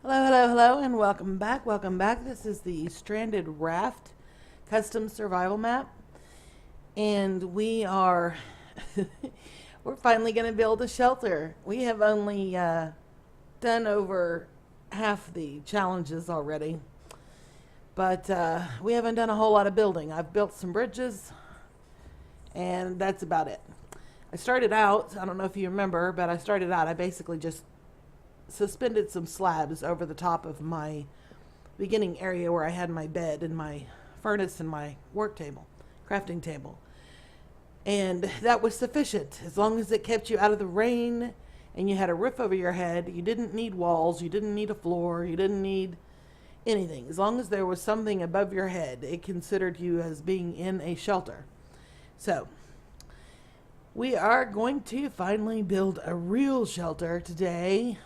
Hello, hello, hello, and welcome back. Welcome back. This is the Stranded RAFT custom survival map, and we're finally going to build a shelter. We have only done over half the challenges already, but we haven't done a whole lot of building. I've built some bridges, and that's about it. I started out, I don't know if you remember, but I basically just suspended some slabs over the top of my beginning area where I had my bed and my furnace and my work table, crafting table. And that was sufficient. As long as it kept you out of the rain and you had a roof over your head, you didn't need walls, you didn't need a floor, you didn't need anything. As long as there was something above your head, it considered you as being in a shelter. So, we are going to finally build a real shelter today.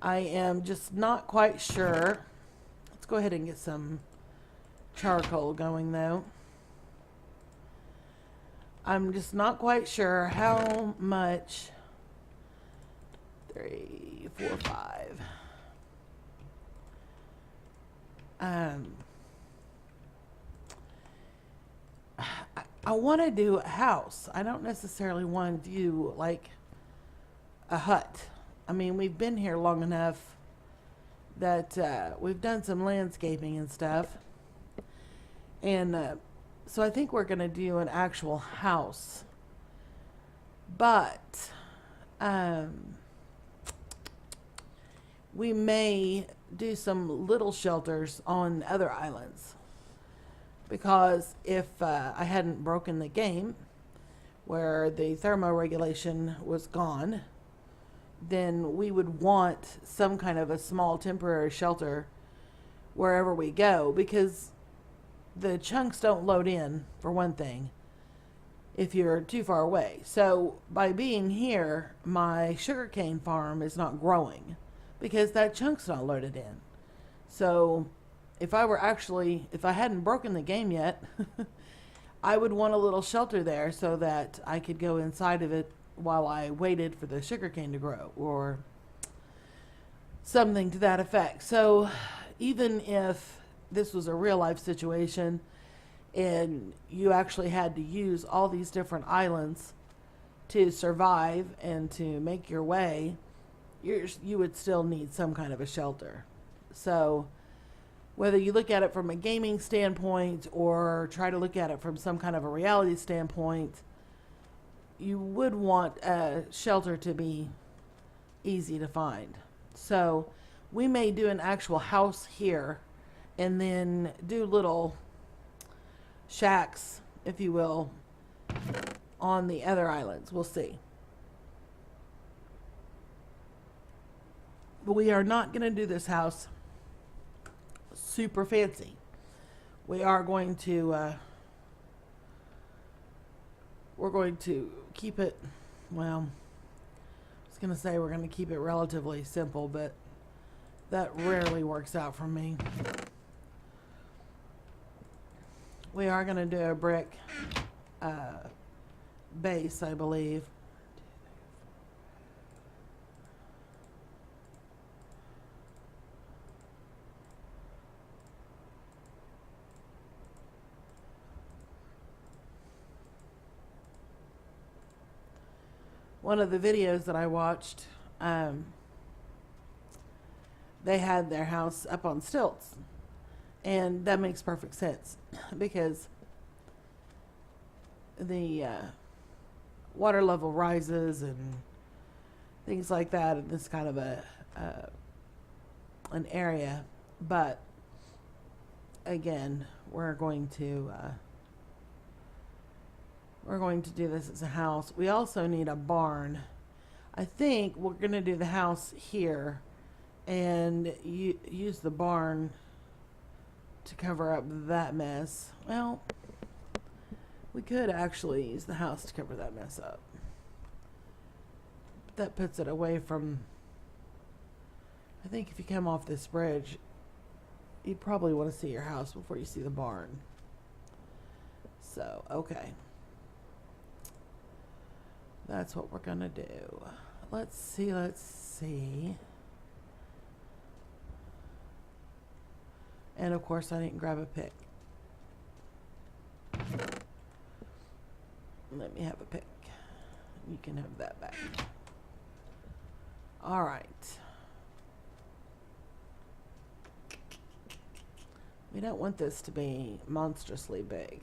I am just not quite sure. Let's go ahead and get some charcoal going though. I'm just not quite sure how much. 3, 4, 5. I want to do a house. I don't necessarily want to do like a hut. I mean, we've been here long enough that we've done some landscaping and stuff. And so I think we're going to do an actual house. But we may do some little shelters on other islands. Because if I hadn't broken the game, where the thermoregulation was gone, then we would want some kind of a small temporary shelter wherever we go, because the chunks don't load in, for one thing, if you're too far away. So by being here, my sugarcane farm is not growing because that chunk's not loaded in. So if I hadn't broken the game yet, I would want a little shelter there so that I could go inside of it while I waited for the sugarcane to grow, or something to that effect. So even if this was a real life situation and you actually had to use all these different islands to survive and to make your way, you would still need some kind of a shelter. So whether you look at it from a gaming standpoint or try to look at it from some kind of a reality standpoint, you would want a shelter to be easy to find. So we may do an actual house here and then do little shacks, if you will, on the other islands. We'll see. But we are not going to do this house super fancy. We are going to we're going to keep it, well, I was going to say we're going to keep it relatively simple, but that rarely works out for me. We are going to do a brick base, I believe. One of the videos that I watched, they had their house up on stilts. And that makes perfect sense because the water level rises and things like that in this kind of an area. But again, we're going to do this as a house. We also need a barn. I think we're going to do the house here and use the barn to cover up that mess. Well, we could actually use the house to cover that mess up. But that puts it away from, I think if you come off this bridge, you probably want to see your house before you see the barn. So, okay. That's what we're going to do. Let's see. And of course, I didn't grab a pick. Let me have a pick. You can have that back. All right. We don't want this to be monstrously big.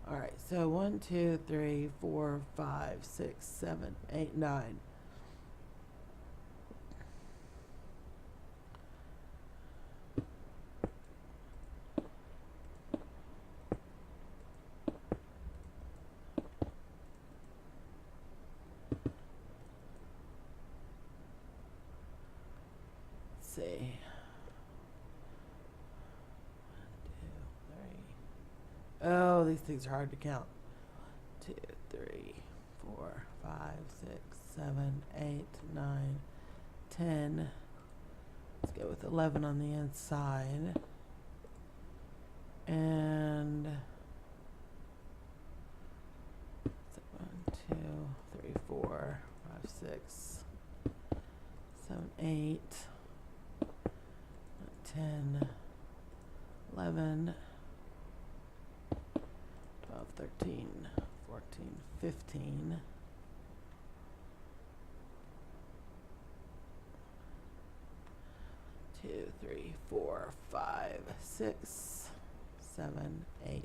All right, so 1, 2, 3, 4, 5, 6, 7, 8, 9. See. 1, 2, 3. Oh, these things are hard to count. 2, 3, 4, 5, 6, 7, 8, 9, 10. Let's go with 11 on the inside. And 1, 2, 3, 4, 5, 6, 7, 8. 10, 11, 12, 13, 14, 15. 2, 3, 4, 5, 6, 7, 8, 9,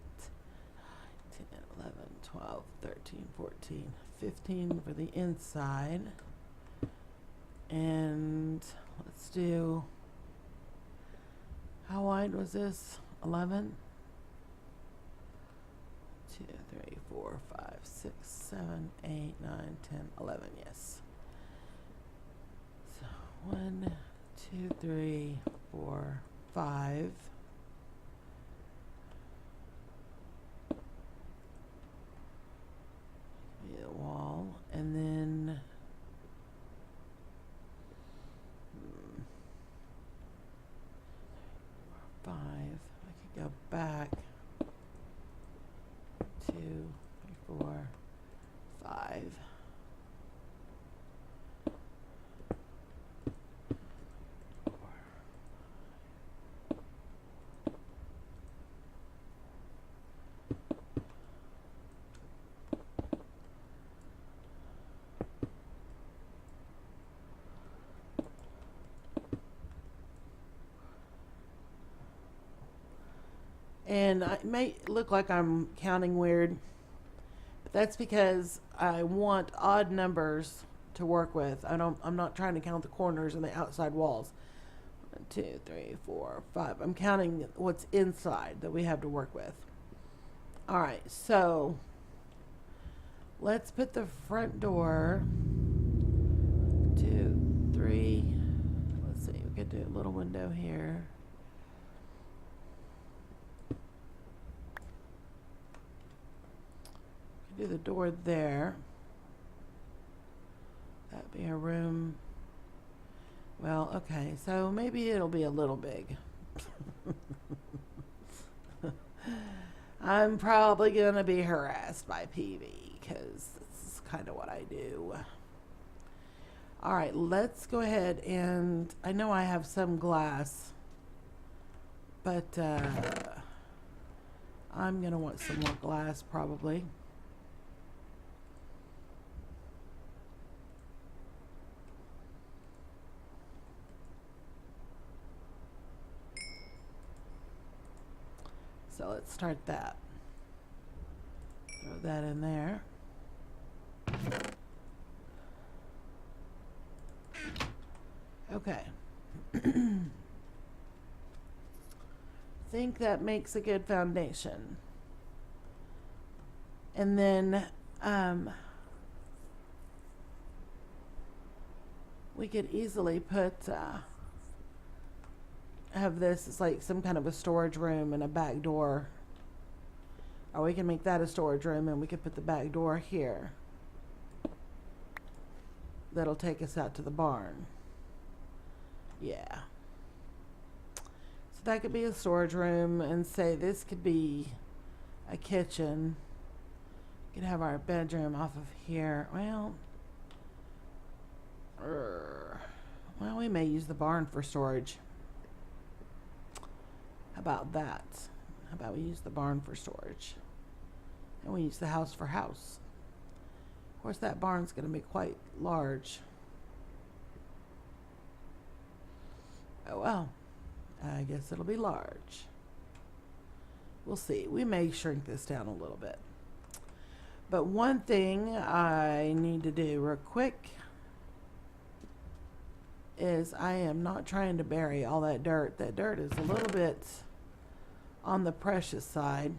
10, 11, 12, 13, 14, 15 for the inside. And let's do, how wide was this? 11? 2, 3, 4, 5, 6, 7, 8, 9, 10, 11, yes. So 1, 2, 3, 4, 5. The wall, and then 5. I could go back 2, 3, 4, 5. And it may look like I'm counting weird, but that's because I want odd numbers to work with. I'm not trying to count the corners and the outside walls. 1, 2, 3, 4, 5. I'm counting what's inside that we have to work with. All right, so let's put the front door 2, 3. Let's see, we could do a little window here. Do the door there. That'd be a room. Well, okay, so maybe it'll be a little big. I'm probably gonna be harassed by PV because this is kind of what I do. All right, let's go ahead, and I know I have some glass, but I'm gonna want some more glass probably. So let's start that. Throw that in there. Okay. Think that makes a good foundation. And then we could easily put have this as like some kind of a storage room and a back door, or we can make that a storage room and we could put the back door here. That'll take us out to the barn. Yeah, so that could be a storage room, and say this could be a kitchen, Could have our bedroom off of here. Well, we may use the barn for storage. How about that? How about we use the barn for storage? And we use the house for house. Of course, that barn's going to be quite large. Oh, well. I guess it'll be large. We'll see. We may shrink this down a little bit. But one thing I need to do real quick is I am not trying to bury all that dirt. That dirt is a little bit on the precious side.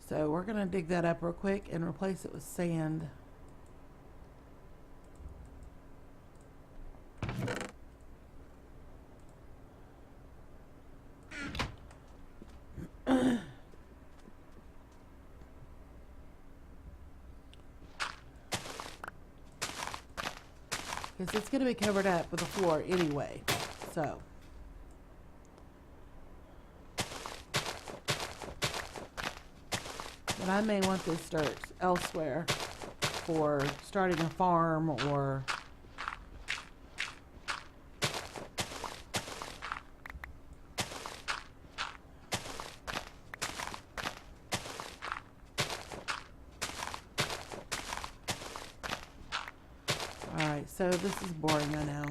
So we're going to dig that up real quick and replace it with sand. Because it's going to be covered up with the floor anyway. So. But I may want this dirt elsewhere for starting a farm or Alright, so this is boring, I know.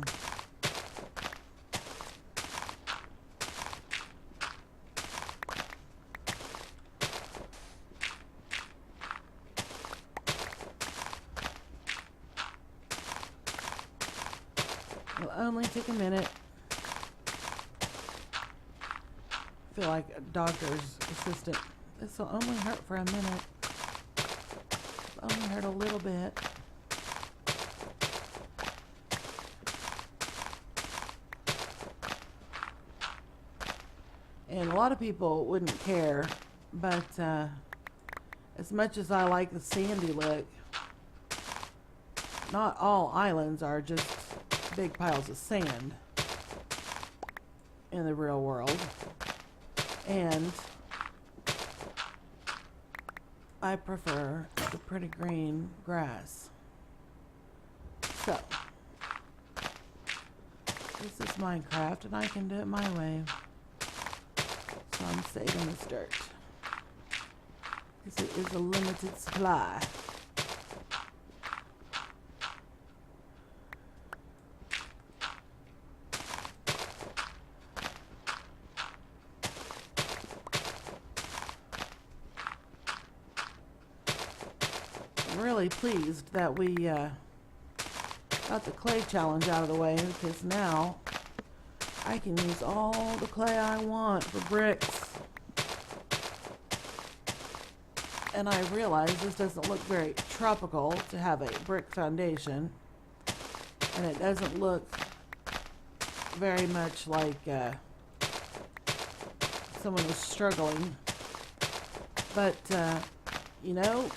It'll only take a minute. I feel like a doctor's assistant. This will only hurt for a minute. It'll only hurt a little bit. And a lot of people wouldn't care, but as much as I like the sandy look, not all islands are just big piles of sand in the real world. And I prefer the pretty green grass. So, this is Minecraft and I can do it my way. So I'm saving this dirt. Because it is a limited supply. I'm really pleased that we got the clay challenge out of the way, because now I can use all the clay I want for bricks. And I realize this doesn't look very tropical to have a brick foundation. And it doesn't look very much like someone was struggling. But, you know,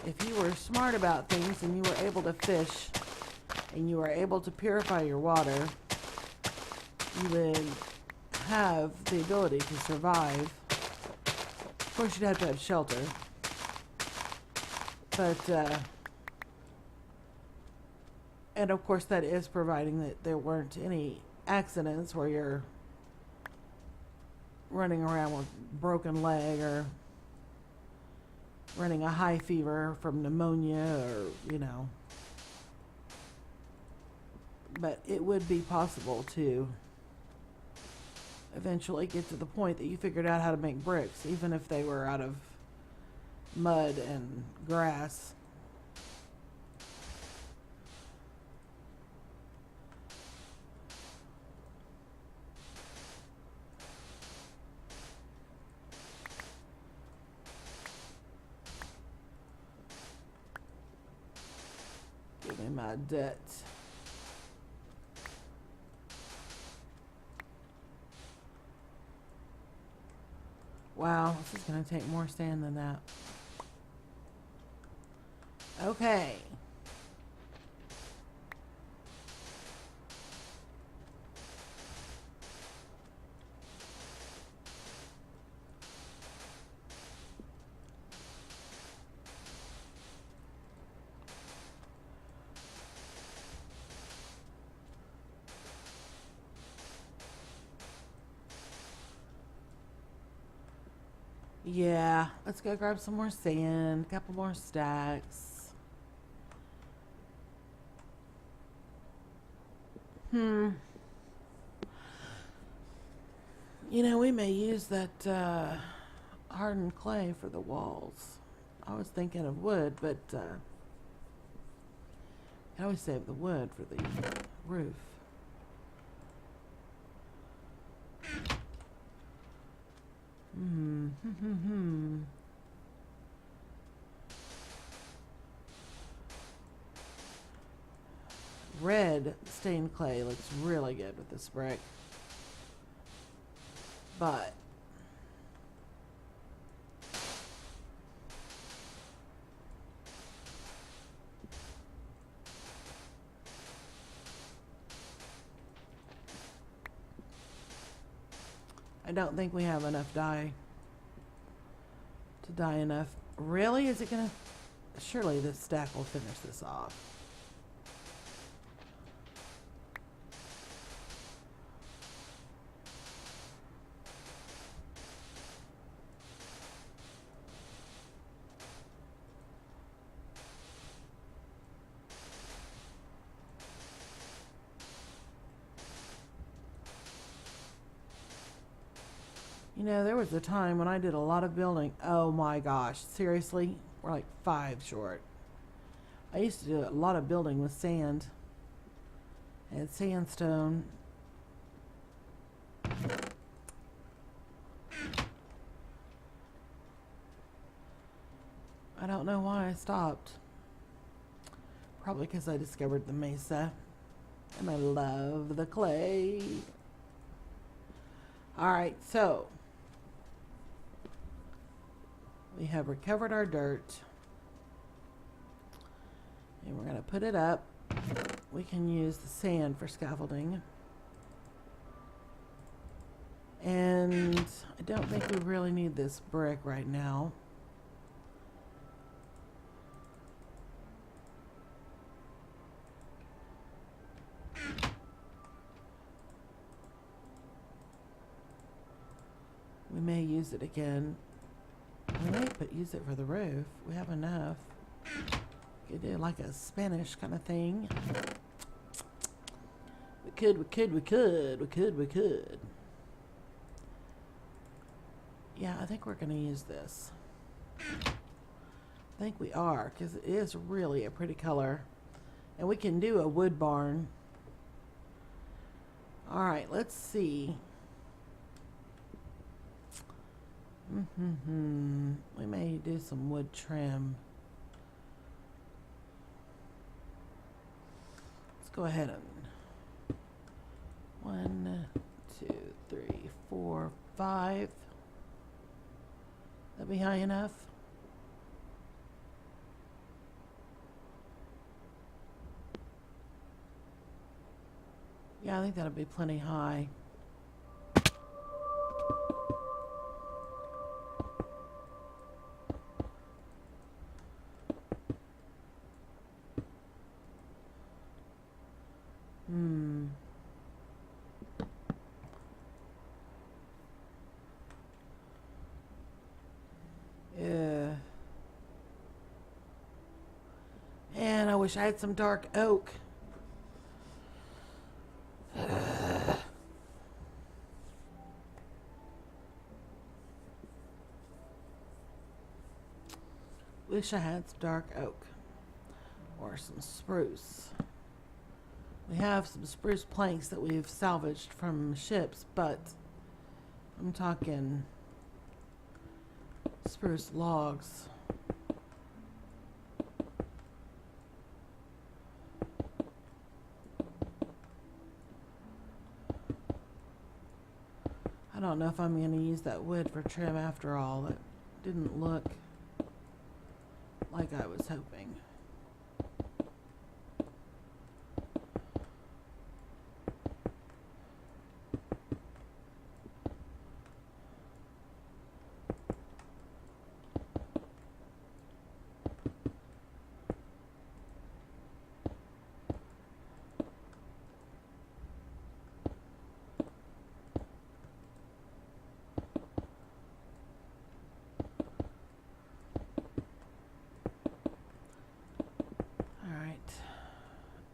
if you were smart about things and you were able to fish and you were able to purify your water, you would have the ability to survive. Of course, you'd have to have shelter. But, and of course that is providing that there weren't any accidents where you're running around with broken leg or running a high fever from pneumonia or, you know. But it would be possible to eventually get to the point that you figured out how to make bricks, even if they were out of mud and grass. Give me my dirt. Wow, this is going to take more sand than that. Okay. Yeah, let's go grab some more sand, a couple more stacks. Hmm. You know, we may use that hardened clay for the walls. I was thinking of wood, but I always save the wood for the roof. Hmm. Red stained clay looks really good with this brick. But I don't think we have enough dye to dye enough. Really? Is it gonna? Surely this stack will finish this off. You know, there was a time when I did a lot of building. Oh my gosh, seriously? We're like 5 short. I used to do a lot of building with sand and sandstone. I don't know why I stopped. Probably because I discovered the mesa. And I love the clay. Alright, so we have recovered our dirt. And we're going to put it up. We can use the sand for scaffolding. And I don't think we really need this brick right now. We may use it again. We may use it for the roof. We have enough. We could do like a Spanish kind of thing. We could. Yeah, I think we're going to use this. I think we are, because it is really a pretty color. And we can do a wood barn. Alright, let's see. We may do some wood trim. Let's go ahead and 1, 2, 3, 4, 5. That be high enough? Yeah, I think that'll be plenty high. Yeah. And I wish I had some dark oak. Wish I had some dark oak or some spruce. We have some spruce planks that we've salvaged from ships, but I'm talking spruce logs. I don't know if I'm going to use that wood for trim after all. It didn't look like I was hoping.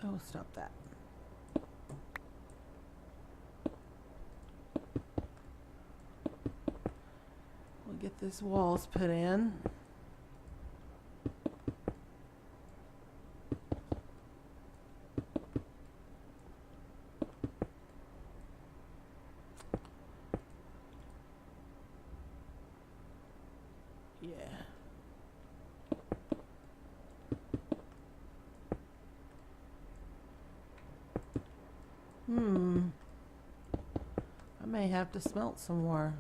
Oh, stop that. We'll get these walls put in. Yeah. I may have to smelt some more.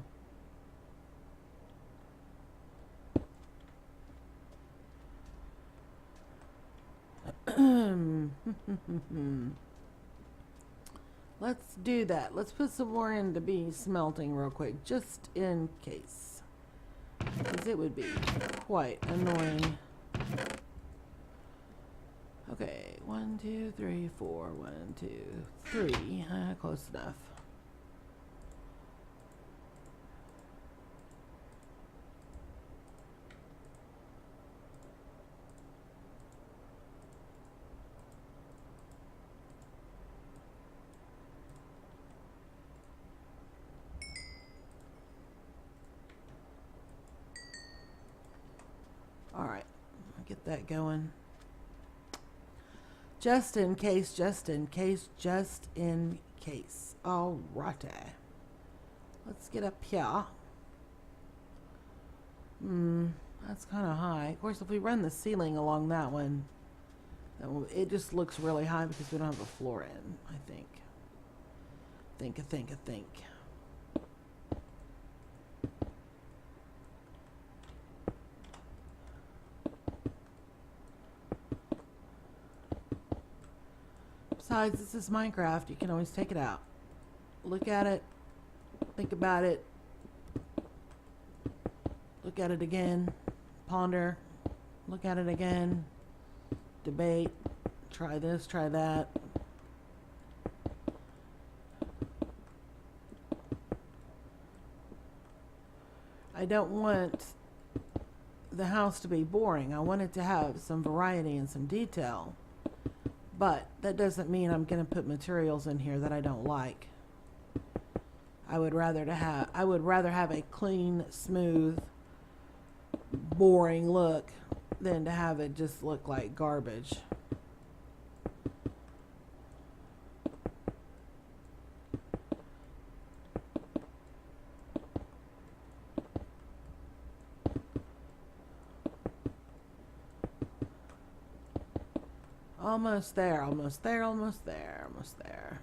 Let's do that. Let's put some more in to be smelting real quick, just in case. Because it would be quite annoying. Okay, 1, 2, 3, 4. 1, 2, 3. Close enough. Alright, get that going. Just in case, just in case, just in case. Alrighty. Let's get up here. That's kind of high. Of course, if we run the ceiling along that one, it just looks really high because we don't have a floor in, I think. I think. Besides, this is Minecraft. You can always take it out. Look at it. Think about it. Look at it again. Ponder. Look at it again. Debate. Try this, try that. I don't want the house to be boring. I want it to have some variety and some detail. But that doesn't mean I'm going to put materials in here that I don't like. I would rather have a clean, smooth, boring look than to have it just look like garbage. Almost there, almost there, almost there, almost there.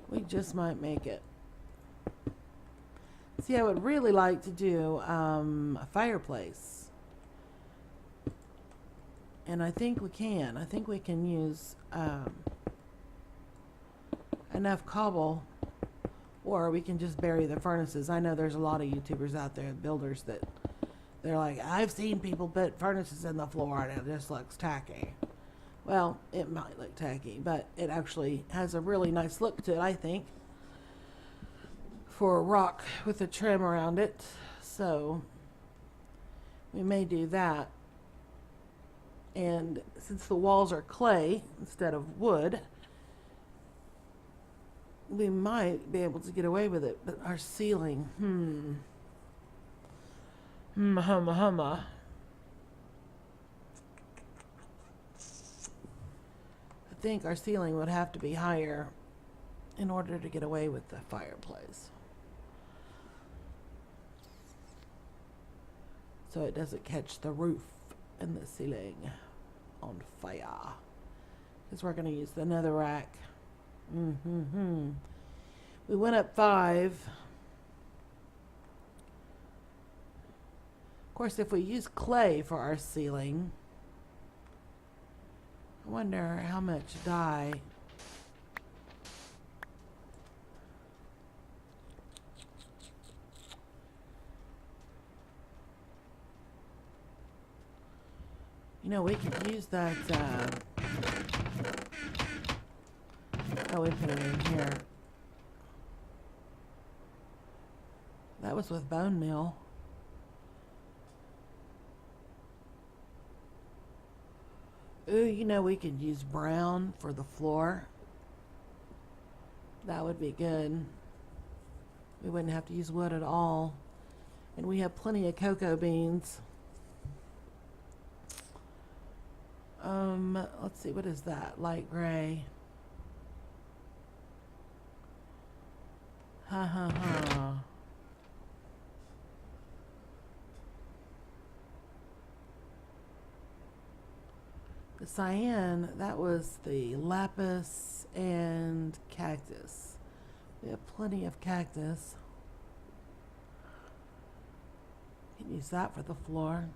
We just might make it. See, I would really like to do a fireplace. And I think we can. I think we can use enough cobble, or we can just bury the furnaces. I know there's a lot of YouTubers out there, builders, that they're like, I've seen people put furnaces in the floor and it just looks tacky. Well, it might look tacky, but it actually has a really nice look to it, I think, for a rock with a trim around it. So we may do that. And since the walls are clay instead of wood, we might be able to get away with it. But our ceiling, I think our ceiling would have to be higher in order to get away with the fireplace, so it doesn't catch the roof and the ceiling on fire. Because we're going to use the nether rack. We went up 5. Of course, if we use clay for our ceiling, I wonder how much dye. You know, we could use that, oh, we put it in here. That was with bone meal. Ooh, you know, we could use brown for the floor. That would be good. We wouldn't have to use wood at all. And we have plenty of cocoa beans. Let's see, what is that? Light gray. Ha ha ha. The cyan, that was the lapis and cactus. We have plenty of cactus. You can use that for the floor.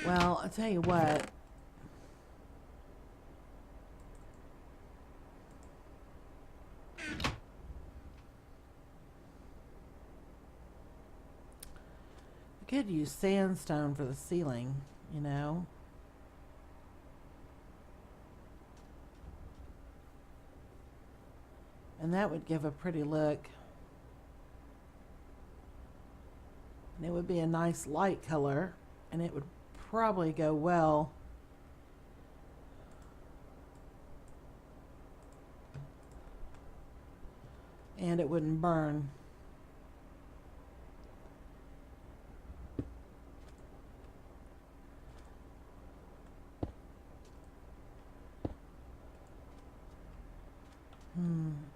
Well, I'll tell you what. I could use sandstone for the ceiling, you know. And that would give a pretty look. And it would be a nice light color, and it would probably go well. And it wouldn't burn.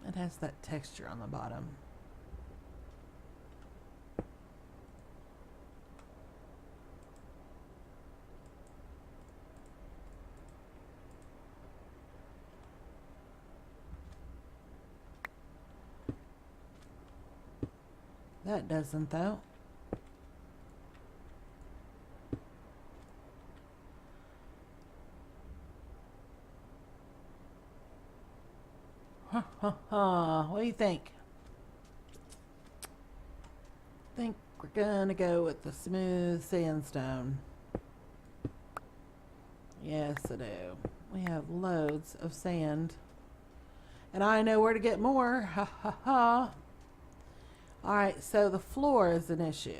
It has that texture on the bottom. That doesn't, though. What do you think? I think we're gonna go with the smooth sandstone. Yes, I do. We have loads of sand. And I know where to get more. Ha ha ha. Alright, so the floor is an issue.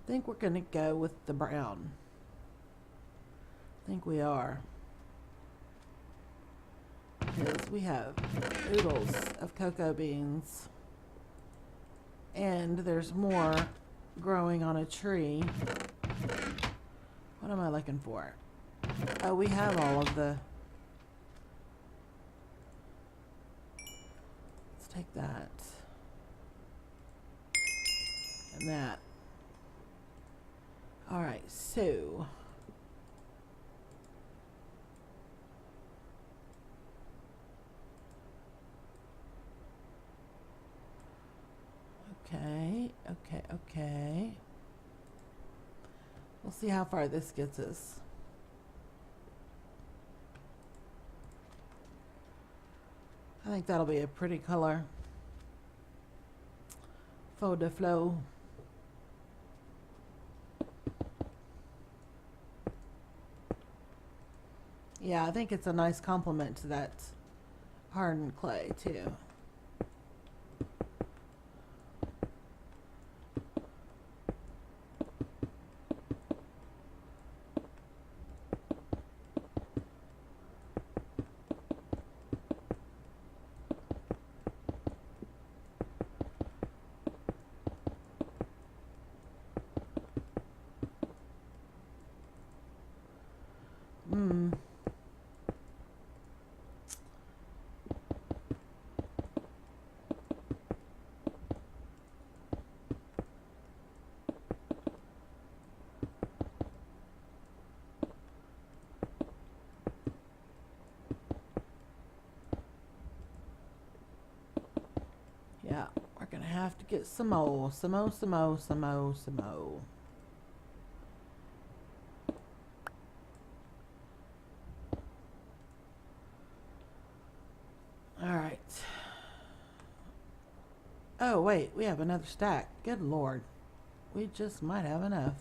I think we're gonna go with the brown. I think we are. Because we have oodles of cocoa beans. And there's more growing on a tree. What am I looking for? Oh, we have all of the... Let's take that. And that. Alright, so... Okay. We'll see how far this gets us. I think that'll be a pretty color. Faux de flot. Yeah, I think it's a nice complement to that hardened clay too. Yeah, we're gonna have to get some more. Oh, wait, we have another stack. Good Lord. We just might have enough.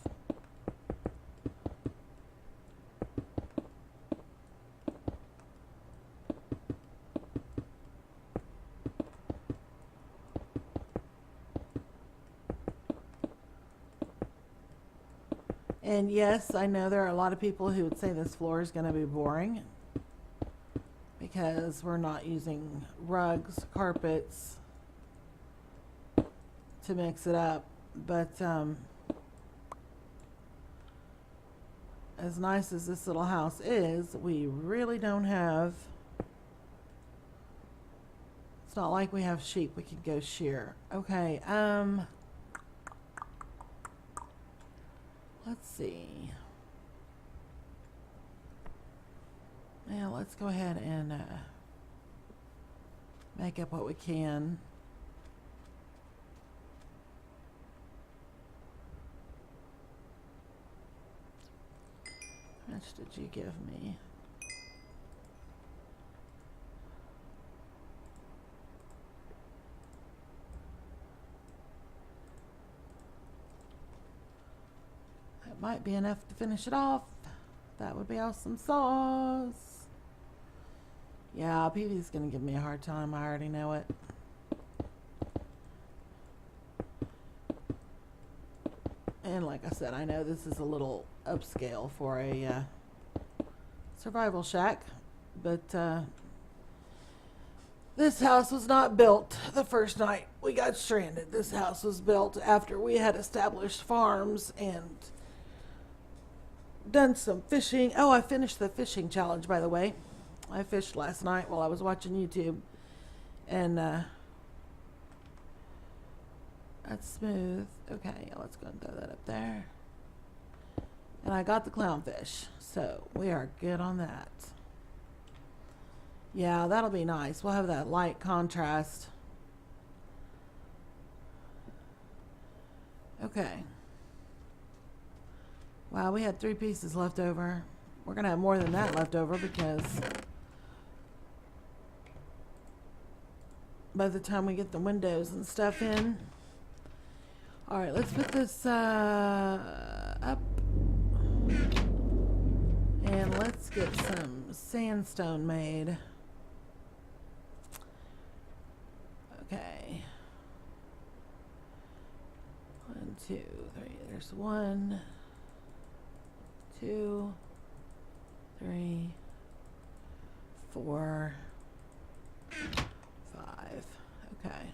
And yes, I know there are a lot of people who would say this floor is going to be boring because we're not using rugs, carpets to mix it up. But as nice as this little house is, we really don't have, it's not like we have sheep we could go shear. Okay, let's see. Yeah, let's go ahead and make up what we can. How much did you give me? That might be enough to finish it off. That would be awesome sauce. Yeah, PV's gonna give me a hard time. I already know it. And like I said, I know this is a little upscale for a survival shack, but this house was not built the first night we got stranded. This house was built after we had established farms and done some fishing. Oh, I finished the fishing challenge, by the way. I fished last night while I was watching YouTube, and that's smooth. Okay, let's go and throw that up there. And I got the clownfish, so we are good on that. Yeah, that'll be nice. We'll have that light contrast. Okay. Wow, we had 3 pieces left over. We're gonna have more than that left over because by the time we get the windows and stuff in. Alright, let's put this up. And let's get some sandstone made. Okay. 1, 2, 3. There's 1, 2, 3, 4, 5. Okay.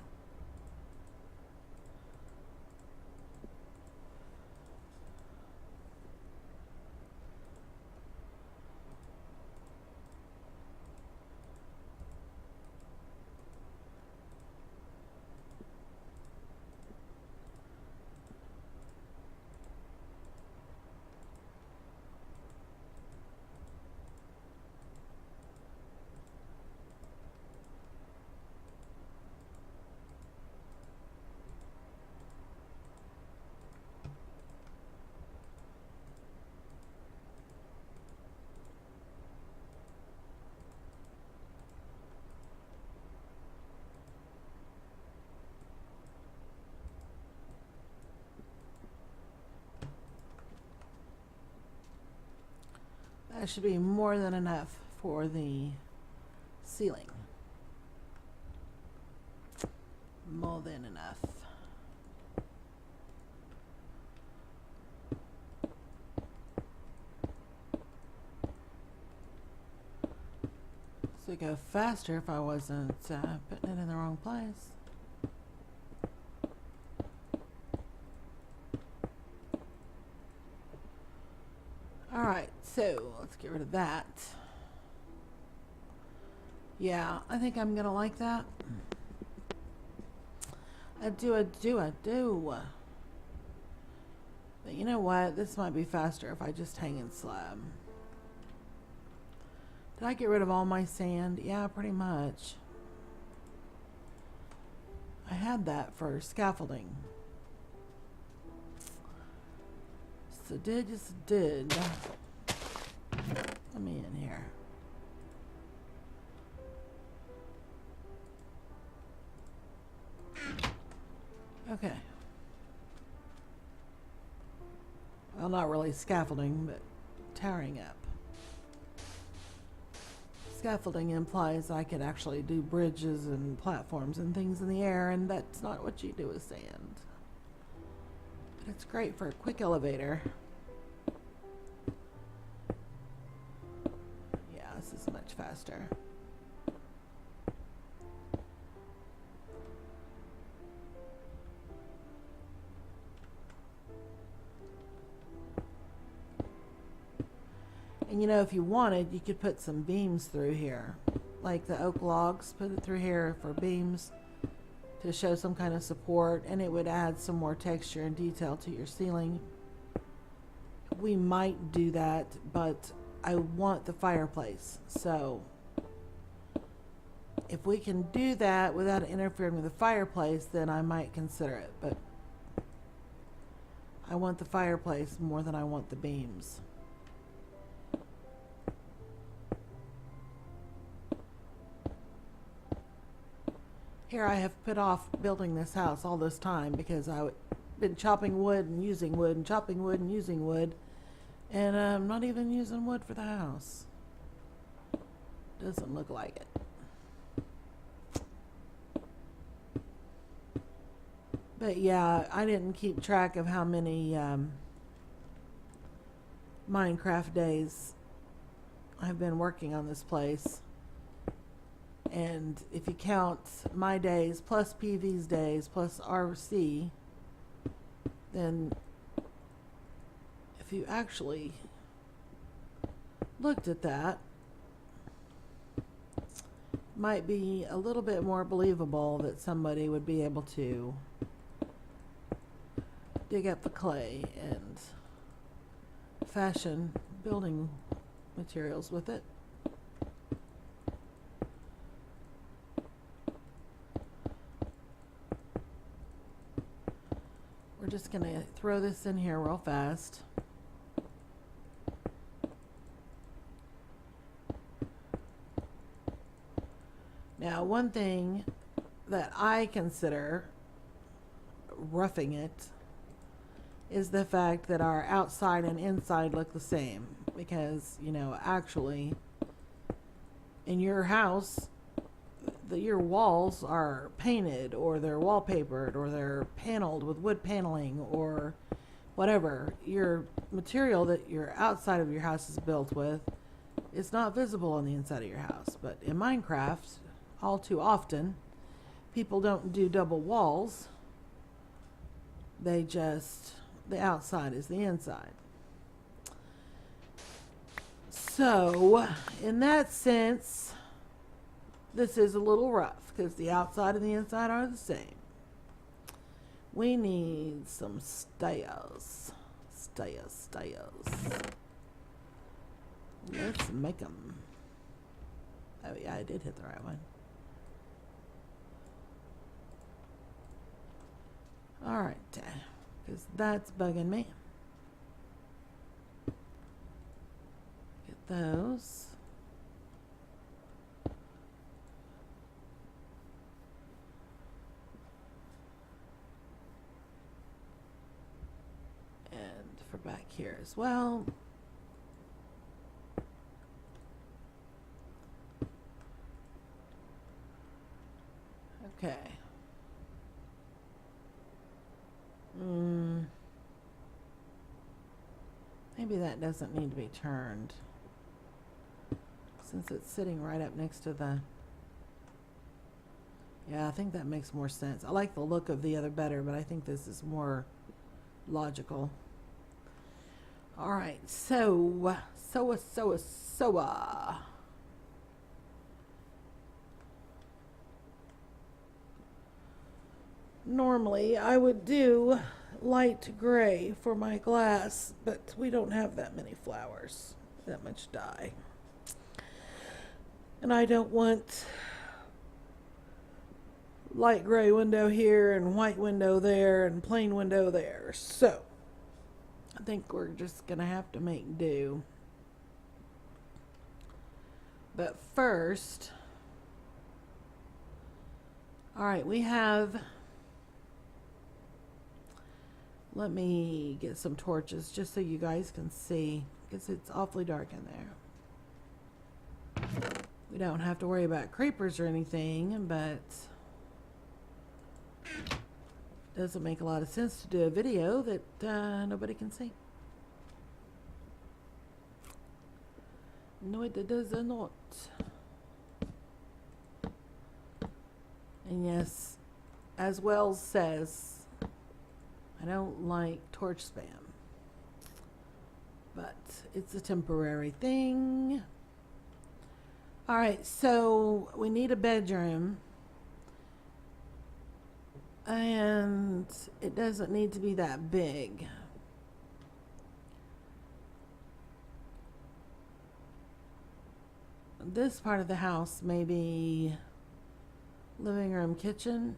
That should be more than enough for the ceiling. More than enough. So it'd go faster if I wasn't putting it in the wrong place. Alright, so let's get rid of that. Yeah, I think I'm gonna like that. I do. But you know what? This might be faster if I just hang in slab. Did I get rid of all my sand? Yeah, pretty much. I had that for scaffolding. So just did. Let me in here. Okay. Well, not really scaffolding, but towering up. Scaffolding implies I could actually do bridges and platforms and things in the air, and that's not what you do with sand. But it's great for a quick elevator. Yeah, this is much faster. And you know, if you wanted, you could put some beams through here. Like the oak logs, put it through here for beams to show some kind of support, and it would add some more texture and detail to your ceiling. We might do that, but I want the fireplace. So if we can do that without interfering with the fireplace, then I might consider it. But I want the fireplace more than I want the beams. Here I have put off building this house all this time because I've been chopping wood and using wood and chopping wood and using wood, and I'm not even using wood for the house. Doesn't look like it. But yeah, I didn't keep track of how many Minecraft days I've been working on this place. And if you count my days plus PV's days plus RC, then if you actually looked at that, it might be a little bit more believable that somebody would be able to dig up the clay and fashion building materials with it. We're just going to throw this in here real fast. Now, one thing that I consider roughing it is the fact that our outside and inside look the same. Because, you know, actually, in your house, your walls are painted, or they're wallpapered, or they're paneled with wood paneling, or whatever. Your material that your outside of your house is built with is not visible on the inside of your house. But in Minecraft, all too often, people don't do double walls. They just, the outside is the inside. So, in that sense, this is a little rough because the outside and the inside are the same. We need some stairs. Stairs. Let's make them. Oh yeah, I did hit the right one. Alright, because that's bugging me. Get those. For back here as well. Okay. Maybe that doesn't need to be turned, since it's sitting right up next to the... Yeah, I think that makes more sense. I like the look of the other better, but I think this is more logical. All right, so normally I would do light gray for my glass, but we don't have that many flowers, that much dye. And I don't want light gray window here and white window there and plain window there. So I think we're just going to have to make do. But first, all right, we have Let me get some torches just so you guys can see, because it's awfully dark in there. We don't have to worry about creepers or anything, but it doesn't make a lot of sense to do a video that nobody can see. No, it does not. And yes, as Wells says, I don't like torch spam, but it's a temporary thing. All right, so we need a bedroom, and it doesn't need to be that big. This part of the house, maybe living room, kitchen.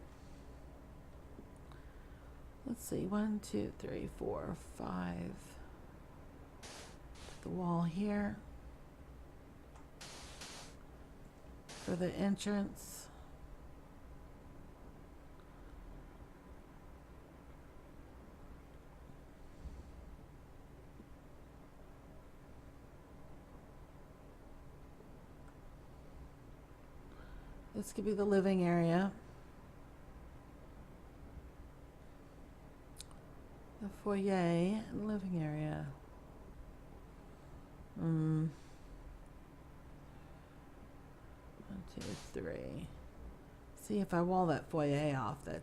Let's see, 1, 2, 3, 4, 5. The wall here for the entrance. This could be the living area. The foyer and living area. 1, 2, 3. See, if I wall that foyer off, that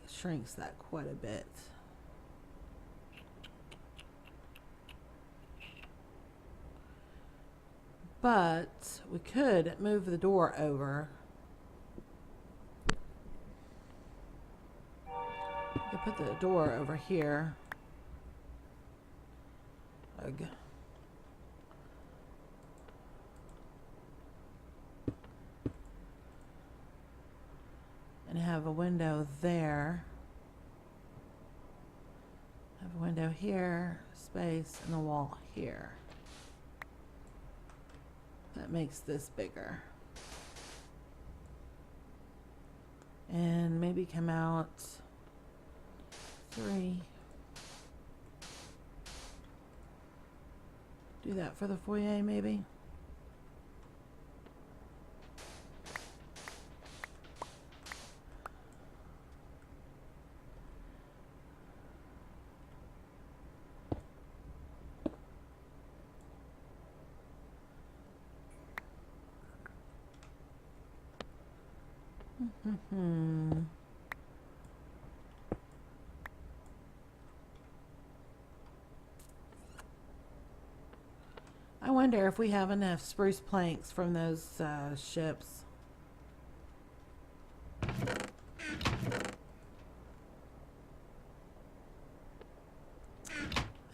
shrinks that quite a bit. But we could move the door over. We could put the door over here. Ugh. And have a window there. Have a window here, space, and a wall here. That makes this bigger. And maybe come out 3. Do that for the foyer, maybe. I wonder if we have enough spruce planks from those ships. I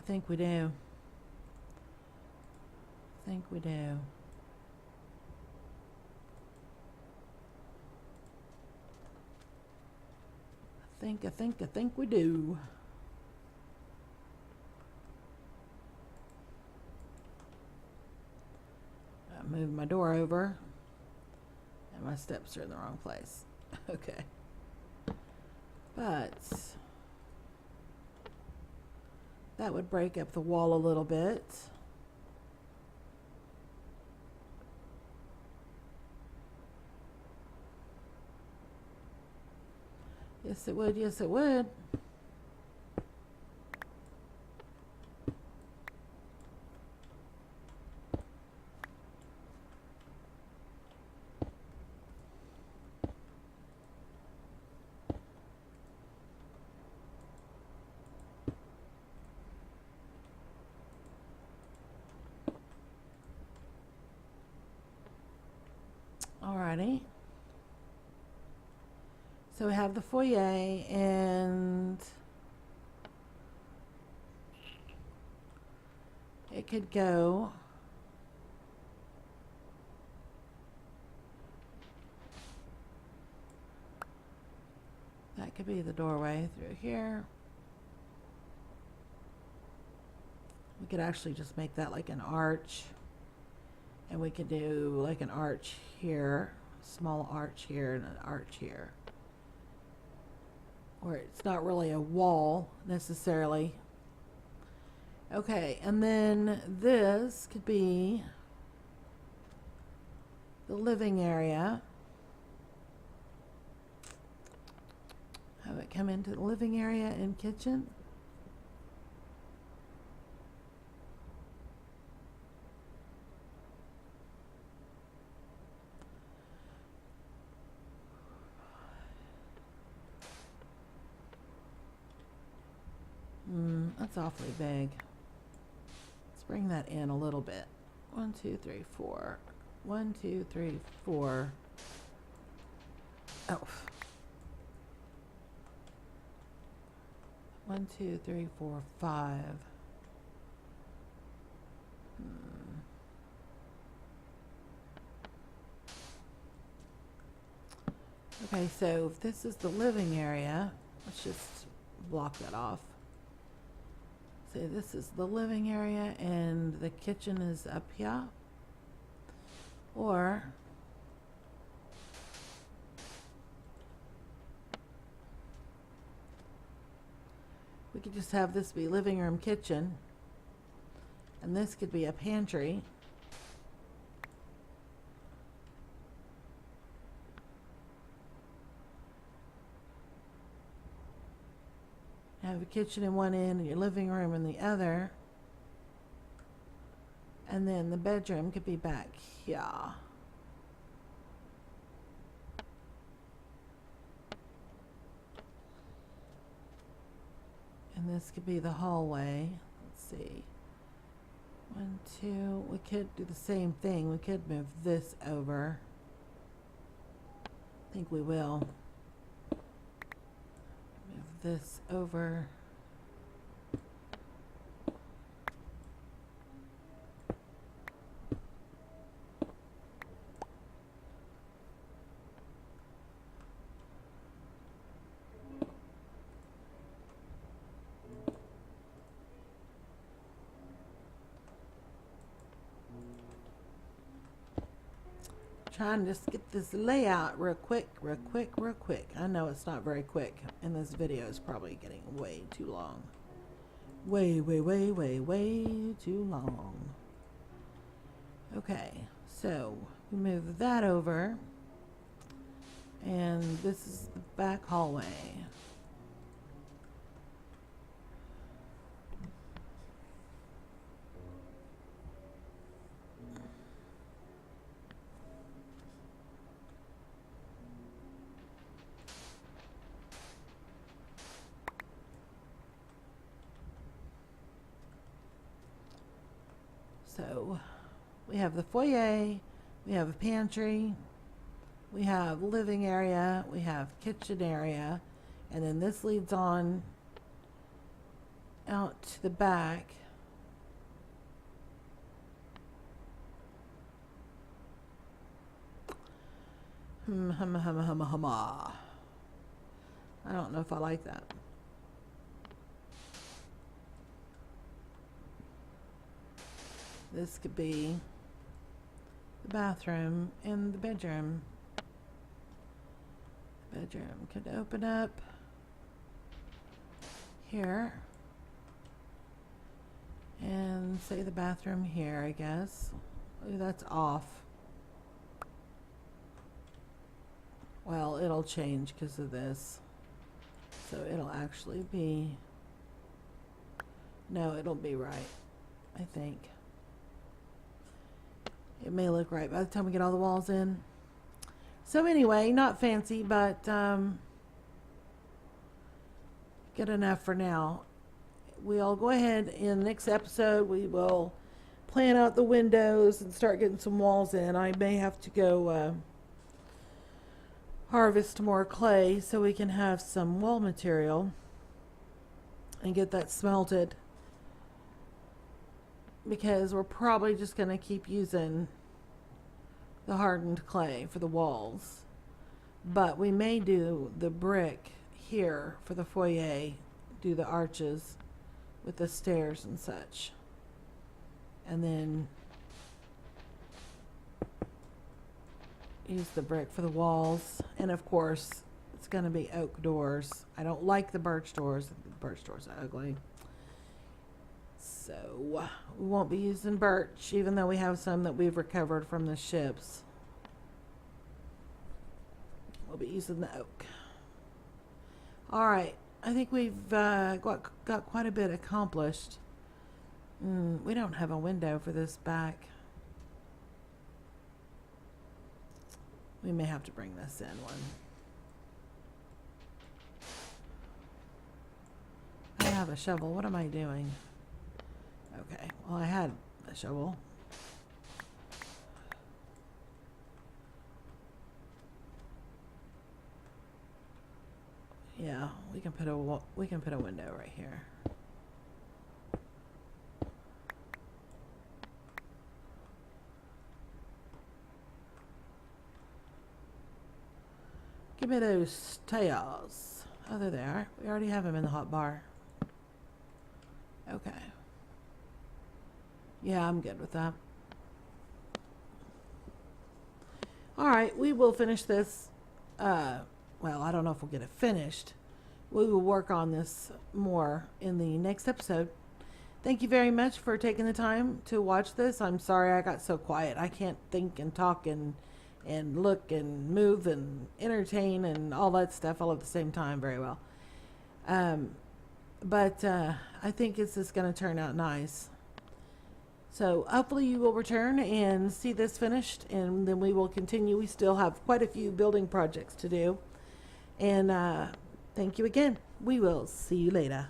think we do. I think we do. I think we do. I moved my door over and my steps are in the wrong place. Okay. But that would break up the wall a little bit. Yes, it would. Yes, it would. Alrighty. So we have the foyer, and it could go that could be the doorway through here. We could actually just make that like an arch, and we could do like an arch here, small arch here, and an arch here. or it's not really a wall necessarily. Okay, and then this could be the living area. Have it come into the living area and kitchen. That's awfully big. Let's bring that in a little bit. 1, 2, 3, 4. 1, 2, 3, 4. Oh. 1, 2, 3, 4, 5. Okay, so if this is the living area, let's just block that off. Say this is the living area and the kitchen is up here. Or we could just have this be living room, kitchen, and this could be a pantry. Have a kitchen in one end and your living room in the other. And then the bedroom could be back here. And this could be the hallway. Let's see. 1, 2. We could do the same thing. We could move this over. I think we will. Move this over. Trying to just get this layout real quick. I know it's not very quick, and this video is probably getting way too long. Way too long. Okay, so we move that over, and this is the back hallway. So we have the foyer, we have a pantry, we have living area, we have kitchen area, and then this leads on out to the back. I don't know if I like that. This could be the bathroom and the bedroom. The bedroom could open up here. And say the bathroom here, I guess. Ooh, that's off. Well, it'll change because of this. So it'll actually be... No, it'll be right, I think. It may look right by the time we get all the walls in. So anyway, not fancy, but good enough for now. We'll go ahead in the next episode. We will plan out the windows and start getting some walls in. I may have to go harvest more clay so we can have some wall material and get that smelted, because we're probably just going to keep using the hardened clay for the walls. But we may do the brick here for the foyer, do the arches with the stairs and such. And then use the brick for the walls. And of course, it's it's going to be oak doors. I don't like the birch doors. The birch doors are ugly. So we won't be using birch, even though we have some that we've recovered from the ships. We'll be using the oak. All right. I think we've got quite a bit accomplished. We don't have a window for this back. We may have to bring this in one. I have a shovel. What am I doing? Okay. Well, I had a shovel. Yeah, we can put a window right here. Give me those tails. Oh, there they are. We already have them in the hot bar. Okay. Yeah, I'm good with that. All right, we will finish this. Well, I don't know if we'll get it finished. We will work on this more in the next episode. Thank you very much for taking the time to watch this. I'm sorry I got so quiet. I can't think and talk and look and move and entertain and all that stuff all at the same time very well. But I think this is going to turn out nice. So hopefully you will return and see this finished, and then we will continue. We still have quite a few building projects to do. And thank you again. We will see you later.